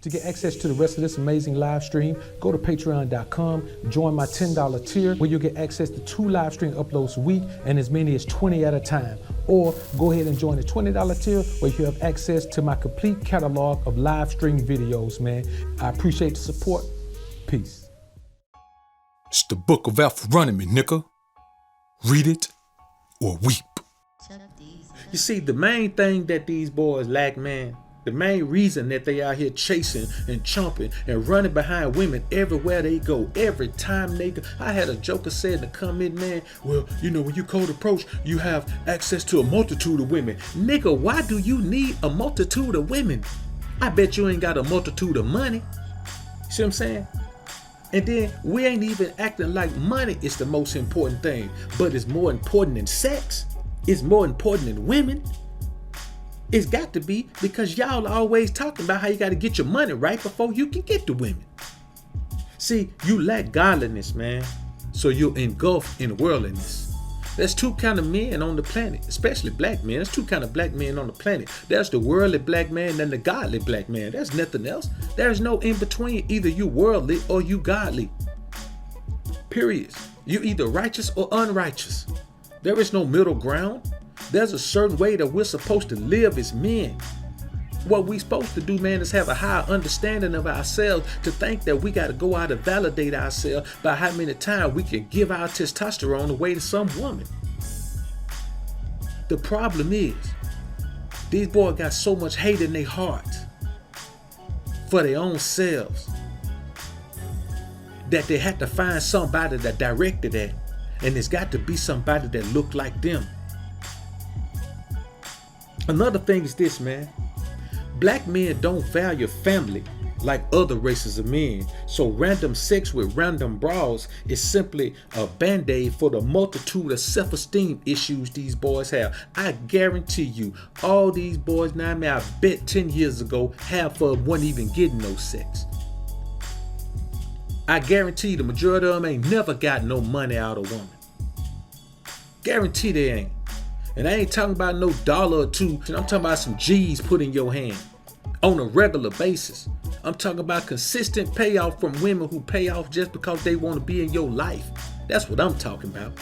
To get access to the rest of this amazing live stream, go to patreon.com, join my $10 tier where you'll get access to 2 live stream uploads a week and as many as 20 at a time. Or go ahead and join the $20 tier where you have access to my complete catalog of live stream videos, man. I appreciate the support. Peace. It's the Book of Alpha-Ronomy, nigga. Read it or weep. You see, the main thing that these boys lack, man, the main reason that they out here chasing and chomping and running behind women everywhere they go, every time they go. I had a joker say in the comment, man, well, you know, when you cold approach, you have access to a multitude of women. Nigga, why do you need a multitude of women? I bet you ain't got a multitude of money. See what I'm saying? And then we ain't even acting like money is the most important thing, but it's more important than sex. It's more important than women. It's got to be, because y'all are always talking about how you got to get your money right before you can get the women. See, you lack godliness, man. So you're engulfed in worldliness. There's 2 kind of men on the planet, especially black men. There's 2 kind of black men on the planet. There's the worldly black man and the godly black man. There's nothing else. There's no in between. Either you worldly or you godly. Period. You either righteous or unrighteous. There is no middle ground. There's a certain way that we're supposed to live as men. What we supposed to do, man, is have a higher understanding of ourselves, to think that we got to go out and validate ourselves by how many times we can give our testosterone away to some woman. The problem is, these boys got so much hate in their heart for their own selves that they had to find somebody that directed that, and it's got to be somebody that look like them. Another thing is this, man. Black men don't value family like other races of men. So random sex with random bras is simply a band-aid for the multitude of self-esteem issues these boys have. I guarantee you, all these boys now, man, I bet 10 years ago, half of them wasn't even getting no sex. I guarantee the majority of them ain't never got no money out of woman. Guarantee they ain't. And I ain't talking about no $1 or $2. I'm talking about some G's put in your hand on a regular basis. I'm talking about consistent payoff from women who pay off just because they want to be in your life. That's what I'm talking about.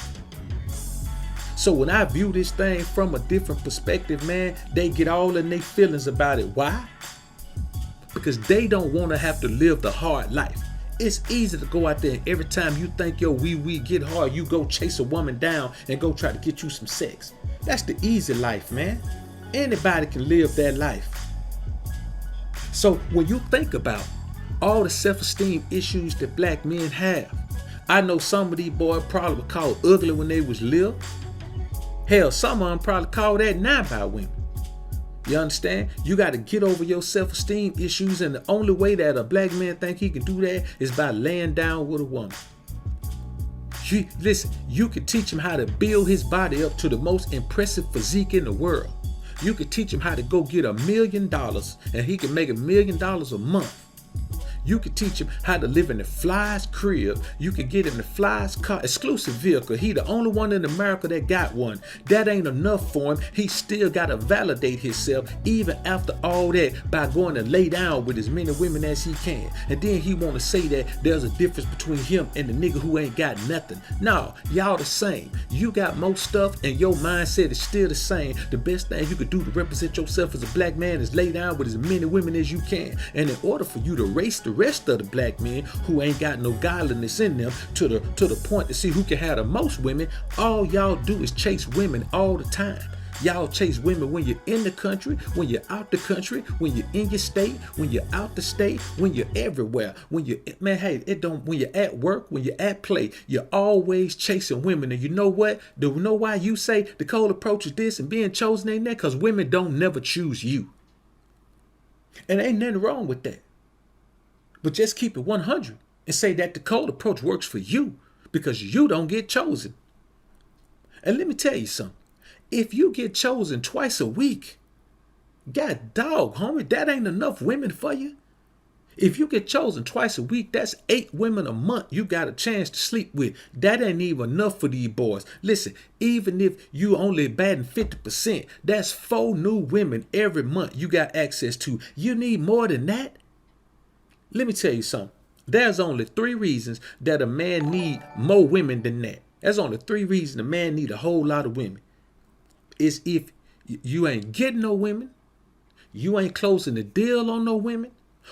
So when I view this thing from a different perspective, man, they get all in their feelings about it. Why? Because they don't want to have to live the hard life. It's easy to go out there and every time you think your wee get hard, you go chase a woman down and go try to get you some sex. That's the easy life, man. Anybody can live that life. So when you think about all the self-esteem issues that black men have, I know some of these boys probably were called ugly when they was little. Hell, some of them probably called that now by women. You understand? You got to get over your self-esteem issues, and the only way that a black man think he can do that is by laying down with a woman. Listen, you can teach him how to build his body up to the most impressive physique in the world. You can teach him how to go get $1 million and he can make $1 million a month. You can teach him how to live in the fly's crib. You can get in the fly's car, exclusive vehicle. He the only one in America that got one. That ain't enough for him. He still got to validate himself even after all that by going to lay down with as many women as he can. And then he want to say that there's a difference between him and the nigga who ain't got nothing. No, y'all the same. You got more stuff and your mindset is still the same. The best thing you could do to represent yourself as a black man is lay down with as many women as you can. And in order for you to race the rest of the black men who ain't got no godliness in them to the point to see who can have the most women, all y'all do is chase women all the time. Y'all chase women when you're in the country, when you're out the country, when you're in your state, when you're out the state, when you're everywhere. When you're, man, hey, when you're at work, when you're at play, you're always chasing women. And you know what? Do you know why you say the cold approach is this and being chosen ain't that? Because women don't never choose you. And ain't nothing wrong with that. But just keep it 100 and say that the cold approach works for you because you don't get chosen. And let me tell you something. If you get chosen twice a week, god dog, homie, that ain't enough women for you. If you get chosen twice a week, that's 8 women a month you got a chance to sleep with. That ain't even enough for these boys. Listen, even if you only batting 50%, that's 4 new women every month you got access to. You need more than that. Let me tell you something. There's only 3 reasons that a man need more women than that. There's only 3 reasons a man need a whole lot of women. It's if you ain't getting no women, you ain't closing the deal on no women,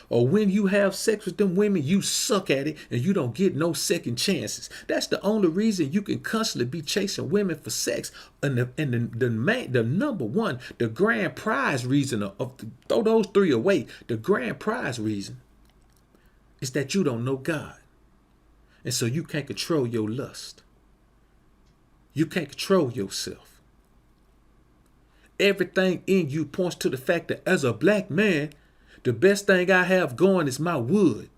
or when you have sex with them women, you suck at it and you don't get no second chances. That's the only reason you can constantly be chasing women for sex. And the number one, the grand prize reason throw those 3 away. The grand prize reason is that you don't know God. And so you can't control your lust. You can't control yourself. Everything in you points to the fact that as a black man, the best thing I have going is my wood.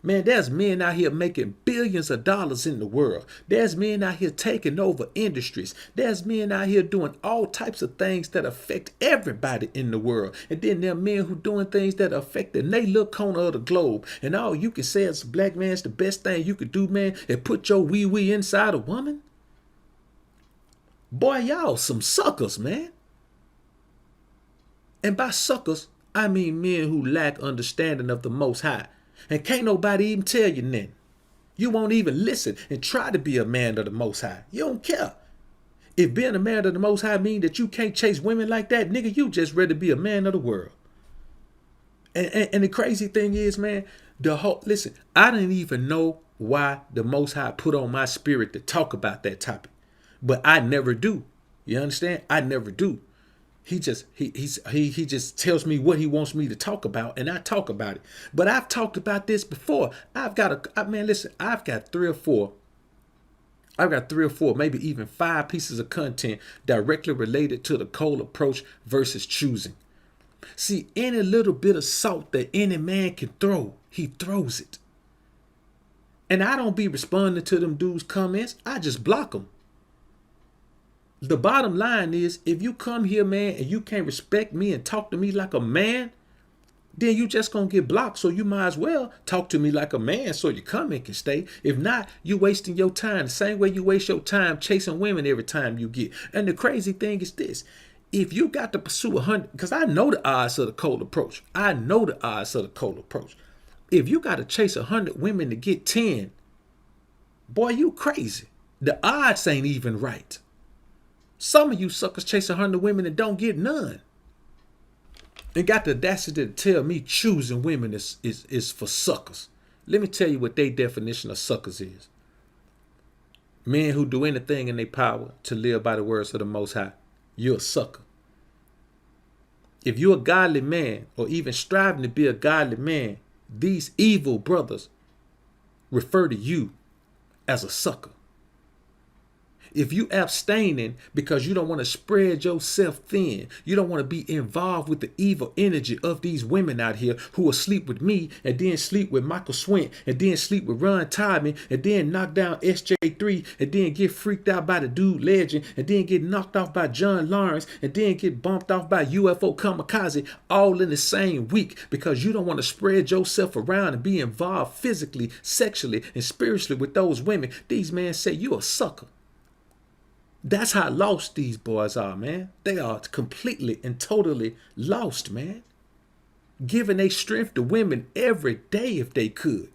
Man, there's men out here making billions of dollars in the world. There's men out here taking over industries. There's men out here doing all types of things that affect everybody in the world. And then there are men who doing things that affect the little corner of the globe. And all you can say as a black man is the best thing you could do, man, is put your wee-wee inside a woman. Boy, y'all some suckers, man. And by suckers, I mean men who lack understanding of the Most High. And can't nobody even tell you nothing. You won't even listen and try to be a man of the Most High. You don't care. If being a man of the Most High mean that you can't chase women like that, nigga, you just ready to be a man of the world. And the crazy thing is, man, listen, I didn't even know why the Most High put on my spirit to talk about that topic. But I never do. You understand? I never do. He just tells me what he wants me to talk about, and I talk about it. But I've talked about this before. I've got 3 or 4. I've got 3 or 4, maybe even 5 pieces of content directly related to the cold approach versus choosing. See, any little bit of salt that any man can throw, he throws it. And I don't be responding to them dudes' comments. I just block them. The bottom line is, if you come here, man, and you can't respect me and talk to me like a man, then you just gonna get blocked. So you might as well talk to me like a man so your comment can stay. If not, you wasting your time the same way you waste your time chasing women every time you get. And the crazy thing is this. If you got to pursue 100, because I know the odds of the cold approach. I know the odds of the cold approach. If you got to chase 100 women to get 10, boy, you crazy. The odds ain't even right. Some of you suckers chase 100 women and don't get none. And got the audacity to tell me choosing women is for suckers. Let me tell you what their definition of suckers is. Men who do anything in their power to live by the words of the Most High. You're a sucker. If you're a godly man, or even striving to be a godly man, these evil brothers refer to you as a sucker. If you abstaining because you don't want to spread yourself thin, you don't want to be involved with the evil energy of these women out here who will sleep with me and then sleep with Michael Swint and then sleep with Ron Todman and then knock down SJ3 and then get freaked out by the dude Legend and then get knocked off by John Lawrence and then get bumped off by UFO Kamikaze all in the same week because you don't want to spread yourself around and be involved physically, sexually, and spiritually with those women. These men say you're a sucker. That's how lost these boys are, man. They are completely and totally lost, man. Giving their strength to women every day if they could.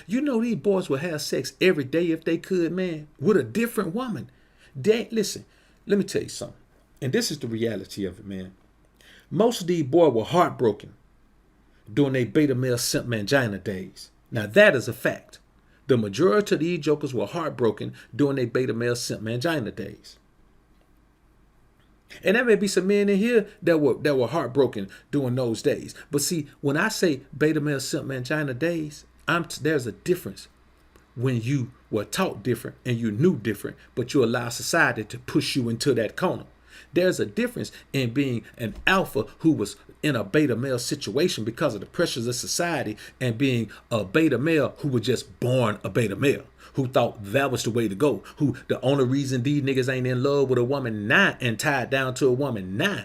You know these boys would have sex every day if they could, man, with a different woman. Listen, let me tell you something. And this is the reality of it, man. Most of these boys were heartbroken during their beta male simp mangina days. Now that is a fact. The majority of these jokers were heartbroken during their beta male simp mangina days. And there may be some men in here that were heartbroken during those days. But see, when I say beta male simp mangina days, there's a difference when you were taught different and you knew different, but you allow society to push you into that corner. There's a difference in being an alpha who was in a beta male situation because of the pressures of society and being a beta male who was just born a beta male, who thought that was the way to go, who the only reason these niggas ain't in love with a woman now and tied down to a woman now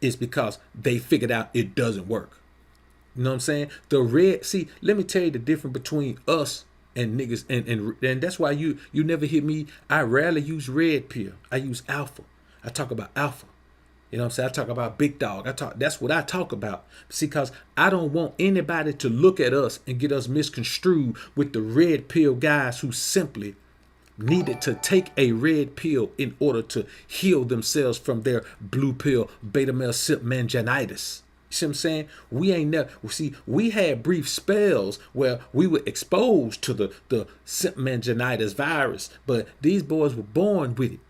is because they figured out it doesn't work. You know what I'm saying? See, let me tell you the difference between us and niggas, and that's why you never hear me. I rarely use red pill. I use alpha. I talk about alpha. You know what I'm saying? I talk about big dog. That's what I talk about. See, because I don't want anybody to look at us and get us misconstrued with the red pill guys who simply needed to take a red pill in order to heal themselves from their blue pill beta male simp manginitis. You see what I'm saying? We ain't never we had brief spells where we were exposed to the simp manginitis virus, but these boys were born with it.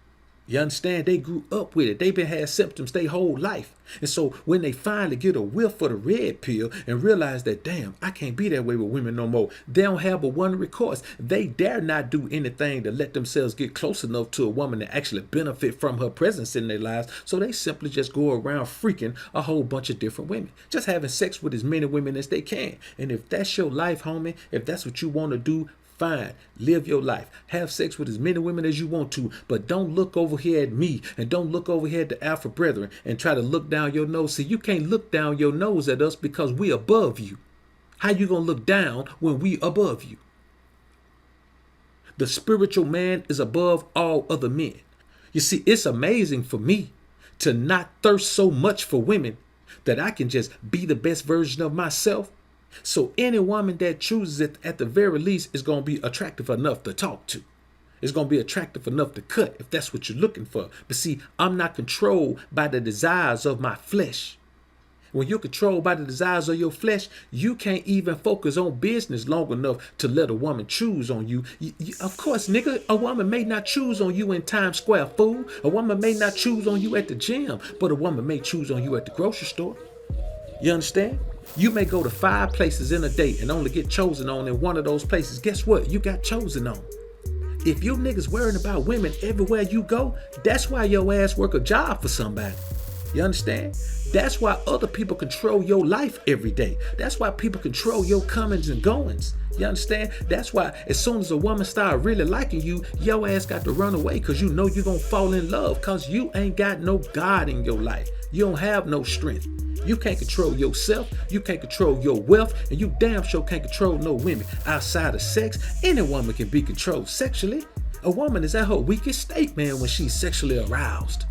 You understand? They grew up with it. They've been had symptoms their whole life. And so when they finally get a whiff of the red pill and realize that, damn, I can't be that way with women no more, they don't have but one recourse. They dare not do anything to let themselves get close enough to a woman to actually benefit from her presence in their lives. So they simply just go around freaking a whole bunch of different women, just having sex with as many women as they can. And if that's your life, homie, if that's what you want to do, fine, live your life. Have sex with as many women as you want to, but don't look over here at me and don't look over here at the Alpha Brethren and try to look down your nose. See, you can't look down your nose at us because we above you. How you gonna look down when we above you? The spiritual man is above all other men. You see, it's amazing for me to not thirst so much for women that I can just be the best version of myself. So any woman that chooses it, at the very least, is going to be attractive enough to talk to. It's going to be attractive enough to cut if that's what you're looking for. But see, I'm not controlled by the desires of my flesh. When you're controlled by the desires of your flesh, you can't even focus on business long enough to let a woman choose on you. Of course, nigga, a woman may not choose on you in Times Square, fool. A woman may not choose on you at the gym, but a woman may choose on you at the grocery store. You understand? You may go to 5 places in a day and only get chosen on in one of those places. Guess what? You got chosen on. If you niggas worrying about women everywhere you go, that's why your ass work a job for somebody. You understand? That's why other people control your life every day. That's why people control your comings and goings. You understand? That's why as soon as a woman start really liking you, your ass got to run away because you know you're going to fall in love because you ain't got no God in your life. You don't have no strength. You can't control yourself. You can't control your wealth. And you damn sure can't control no women. Outside of sex, any woman can be controlled sexually. A woman is at her weakest state, man, when she's sexually aroused.